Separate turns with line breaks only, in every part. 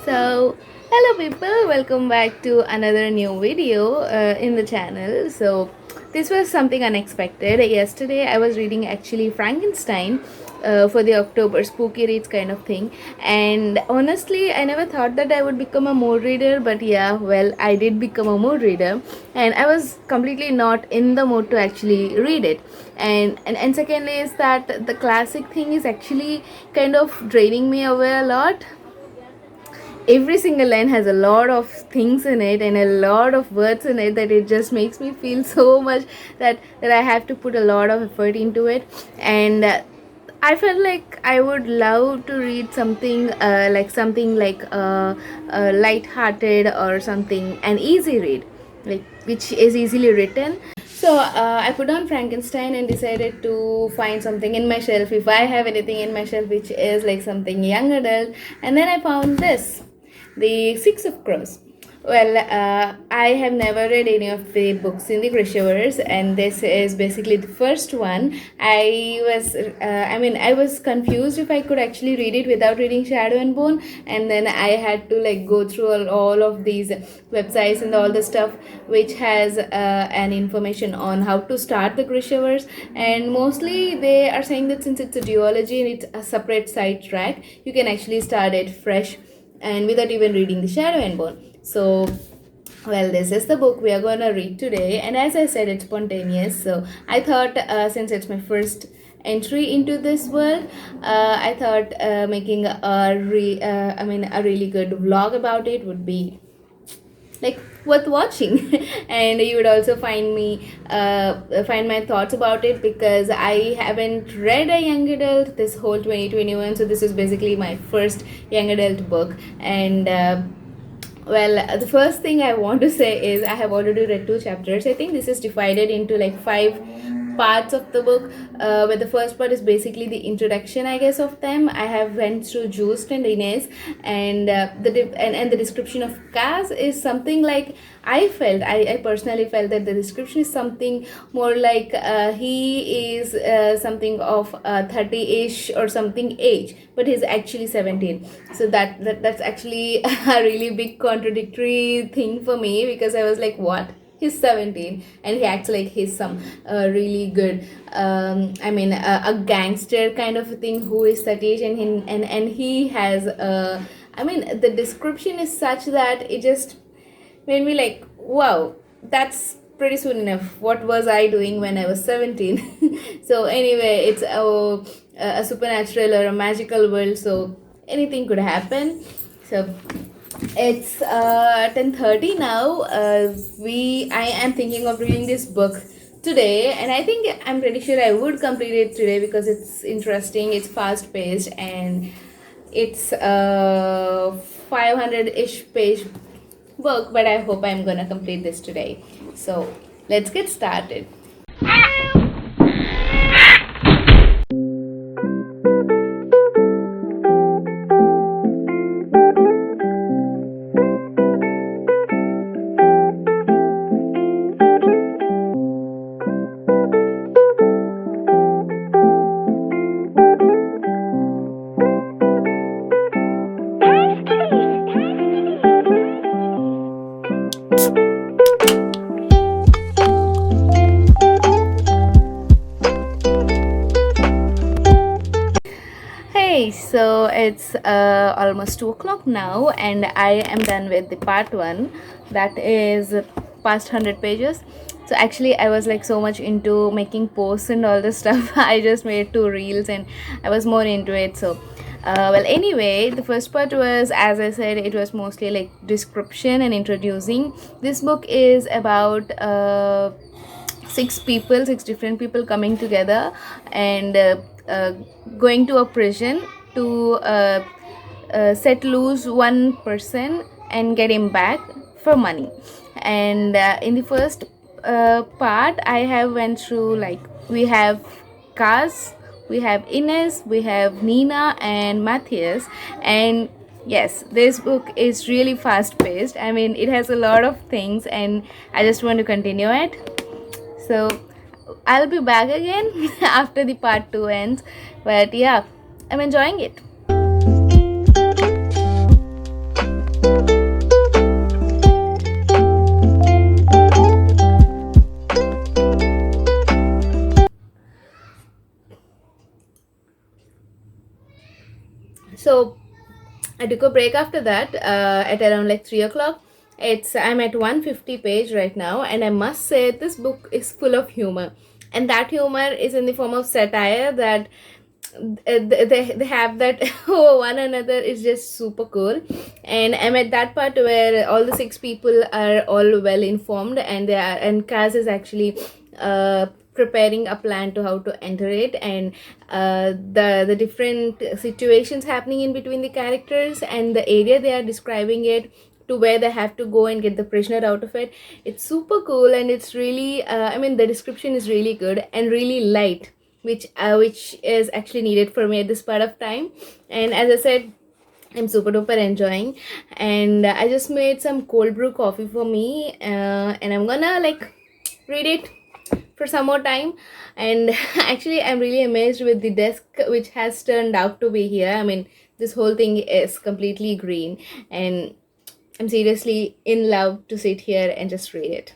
So, hello people, welcome back to another new video in the channel. So, this was something unexpected. Yesterday, I was reading actually Frankenstein for the October spooky reads kind of thing, and honestly, I never thought that I would become a mood reader, but yeah, well, I did become a mood reader, and I was completely not in the mood to actually read it. And secondly, is that the classic thing is actually kind of draining me away a lot. Every single line has a lot of things in it and a lot of words in it that it just makes me feel so much that I have to put a lot of effort into it. And I felt like I would love to read something like light-hearted or something, an easy read, like which is easily written. So I put on Frankenstein and decided to find something in my shelf, if I have anything in my shelf which is like something young adult. And then I found this, the Six of Crows. Well, I have never read any of the books in the Grishaverse, and this is basically the first one. I was confused if I could actually read it without reading Shadow and Bone, and then I had to like go through all of these websites and all the stuff which has an information on how to start the Grishaverse. And mostly they are saying that since it's a duology and it's a separate side track, you can actually start it fresh and without even reading the Shadow and Bone. So, well, this is the book we are going to read today, and as I said, it's spontaneous. So I thought, since it's my first entry into this world, I thought making a really good vlog about it would be like worth watching. And you would also find my thoughts about it, because I haven't read a young adult this whole 2021, so this is basically my first young adult book. And well, the first thing I want to say is I have already read 2 chapters. I think this is divided into like 5 parts of the book, where the first part is basically the introduction, I guess, of them. I have went through Just and Inez, and the description of Kaz is something like I personally felt that the description is something more like he is something of 30-ish or something age, but he's actually 17. So that's actually a really big contradictory thing for me, because I was like, what? He's 17 and he acts like he's some really good a gangster kind of a thing who is 30 and he has the description is such that it just made me like, wow, that's pretty soon enough. What was I doing when I was 17? So anyway, it's a supernatural or a magical world, so anything could happen. So it's 10:30 now. I am thinking of reading this book today, and I'm pretty sure I would complete it today because it's interesting, it's fast paced, and it's a 500-ish page book, but I hope I'm gonna complete this today. So let's get started. So it's almost 2 o'clock now, and I am done with the part 1, that is past 100 pages. So actually I was like so much into making posts and all this stuff. I just made 2 reels and I was more into it. So well, anyway, the first part was, as I said, it was mostly like description and introducing. This book is about 6 different people coming together and going to a prison to set loose one person and get him back for money. And in the first part, I have went through, like, we have Kaz, we have Ines, we have Nina and Matthias. And yes, this book is really fast paced. I mean, it has a lot of things and I just want to continue it. So I'll be back again after the part 2 ends. But yeah, I'm enjoying it. I took a break after that at around like 3 o'clock. I'm at 150 page right now, and I must say this book is full of humor, and that humor is in the form of satire that they have that oh, one another is just super cool. And I'm at that part where all the six people are all well informed, and Kaz is actually preparing a plan to how to enter it, and the different situations happening in between the characters and the area they are describing it to where they have to go and get the prisoner out of it. It's super cool, and it's really I mean, the description is really good and really light, which is actually needed for me at this part of time. And as I said, I'm super duper enjoying, and I just made some cold brew coffee for me, and I'm gonna like read it for some more time. And actually, I'm really amazed with the desk which has turned out to be here. I mean, this whole thing is completely green, and I'm seriously in love to sit here and just read it.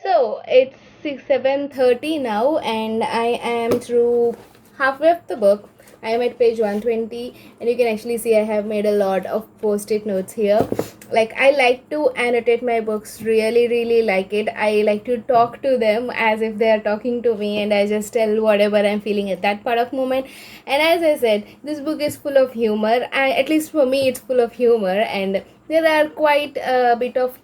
So it's 7:30 now, and I am through halfway of the book. I am at page 120, and you can actually see I have made a lot of post-it notes here. Like, I like to annotate my books, really, really like it. I like to talk to them as if they are talking to me, and I just tell whatever I'm feeling at that part of moment. And as I said, this book is full of humor. At least for me, it's full of humor, and there are quite a bit of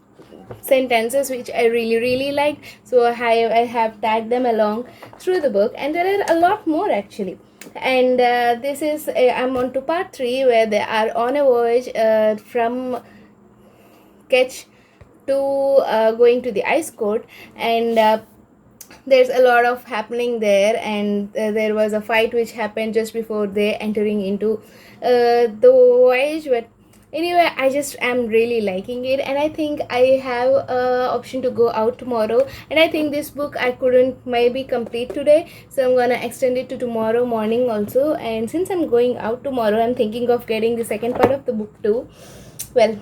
sentences which I really, really liked. So I have tagged them along through the book, and there are a lot more actually. And this is I'm on to part 3, where they are on a voyage from Ketch to going to the ice court. And there's a lot of happening there, and there was a fight which happened just before they entering into the voyage. But anyway, I just am really liking it, and I think I have a option to go out tomorrow. And I think this book I couldn't maybe complete today, so I'm gonna extend it to tomorrow morning also. And since I'm going out tomorrow, I'm thinking of getting the second part of the book too. Well,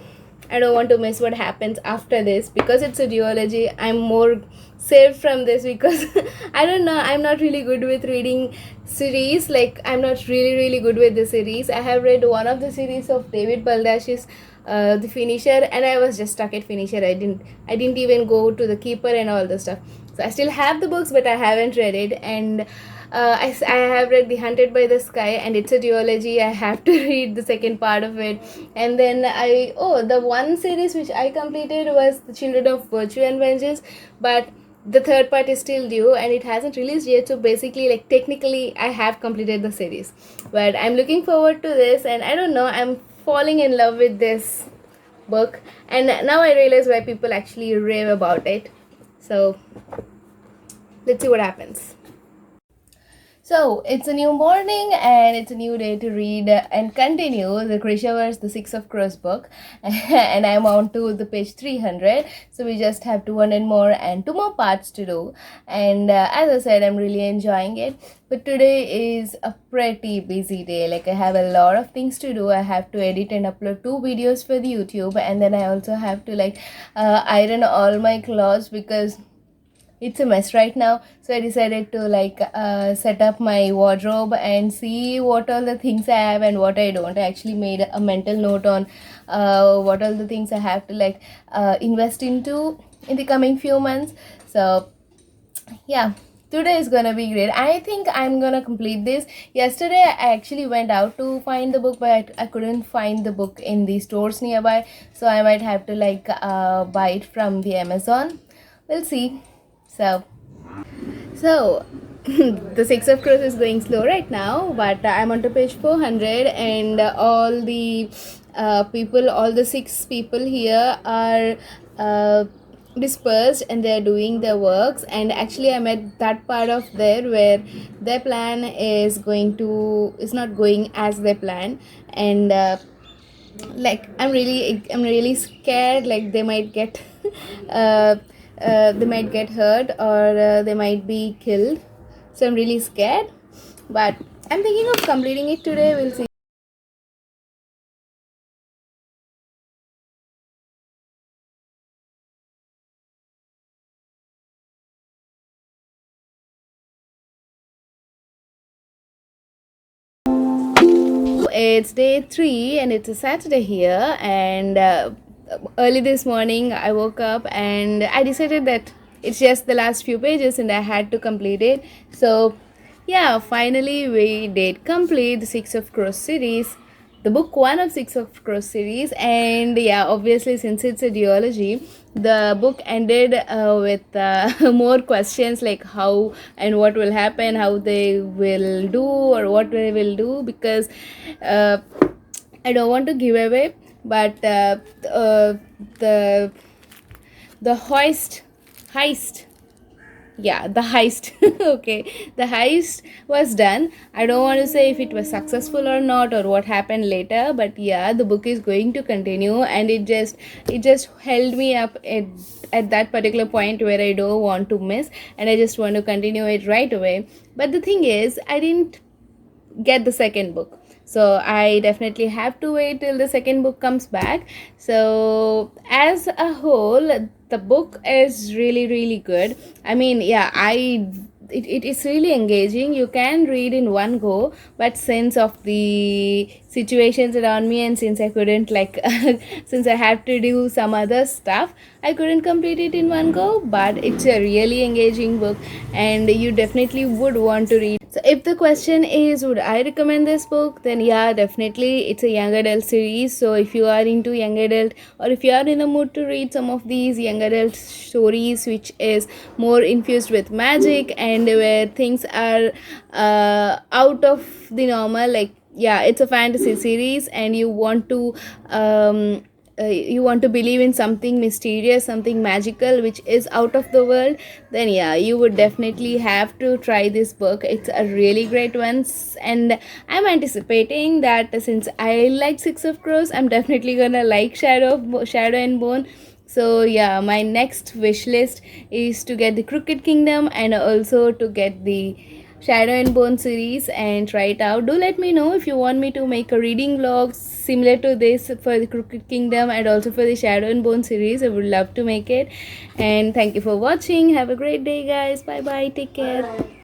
I don't want to miss what happens after this, because it's a duology. I'm more saved from this because I don't know, I'm not really good with reading series. Like, I'm not really good with the series. I have read one of the series of David Baldash's The Finisher, and I was just stuck at Finisher. I didn't even go to the Keeper and all the stuff. So I still have the books, but I haven't read it. And I have read The Hunted by the Sky, and it's a duology. I have to read the second part of it. And then the one series which I completed was The Children of Virtue and Vengeance, but the third part is still due, and it hasn't released yet. So basically, like, technically I have completed the series, but I'm looking forward to this. And I don't know, I'm falling in love with this book, and now I realize why people actually rave about it. So let's see what happens. So it's a new morning, and it's a new day to read and continue the Grishaverse, the Six of Crows book. And I'm on to the page 300. So we just have 200 more and 2 more parts to do. And as I said, I'm really enjoying it. But today is a pretty busy day. Like, I have a lot of things to do. I have to edit and upload 2 videos for the YouTube. And then I also have to iron all my clothes, because it's a mess right now. So I decided to set up my wardrobe and see what all the things I have and what I don't. I actually made a mental note on what all the things I have to invest into in the coming few months. So yeah, today is gonna be great. I think I'm gonna complete this. Yesterday I actually went out to find the book, but I couldn't find the book in the stores nearby, so I might have to buy it from the Amazon. We'll see. So the Six of Crows is going slow right now, but I'm on to page 400, and all the people, all the 6 people here are dispersed, and they're doing their works. And actually, I'm at that part of there where their plan is not going as they plan. And I'm really scared, like they might get uh, they might get hurt, or they might be killed. So I'm really scared, but I'm thinking of completing it today. We'll see. it's day 3 and it's a Saturday here. And early this morning, I woke up and I decided that it's just the last few pages and I had to complete it. So, yeah, finally, we did complete the Six of Crows series, the book 1 of Six of Crows series. And yeah, obviously, since it's a duology, the book ended with more questions like how and what will happen, how they will do, or what they will do, because uh, I don't want to give away, but the the heist, yeah, the heist. Okay, the heist was done. I don't want to say if it was successful or not, or what happened later, but yeah, the book is going to continue, and it just held me up at that particular point where I don't want to miss, and I just want to continue it right away. But the thing is, I didn't get the second book, so I definitely have to wait till the second book comes back. So as a whole, the book is really really good. I mean, yeah, it is really engaging. You can read in one go, but since of the situations around me, and since I couldn't like since I have to do some other stuff, I couldn't complete it in one go. But it's a really engaging book, and you definitely would want to read. So if the question is, would I recommend this book, then yeah, definitely it's a young adult series. So if you are into young adult, or if you are in the mood to read some of these young adult stories which is more infused with magic, and where things are out of the normal, like, yeah, it's a fantasy series, and you want to believe in something mysterious, something magical which is out of the world, then yeah, you would definitely have to try this book. It's a really great one. And I'm anticipating that since I like Six of Crows, I'm definitely gonna like Shadow and Bone. So yeah, my next wish list is to get the Crooked Kingdom, and also to get the Shadow and Bone series and try it out. Do let me know if you want me to make a reading vlog similar to this for the Crooked Kingdom and also for the Shadow and Bone series. I would love to make it. And thank you for watching. Have a great day, guys. Bye bye. Take care.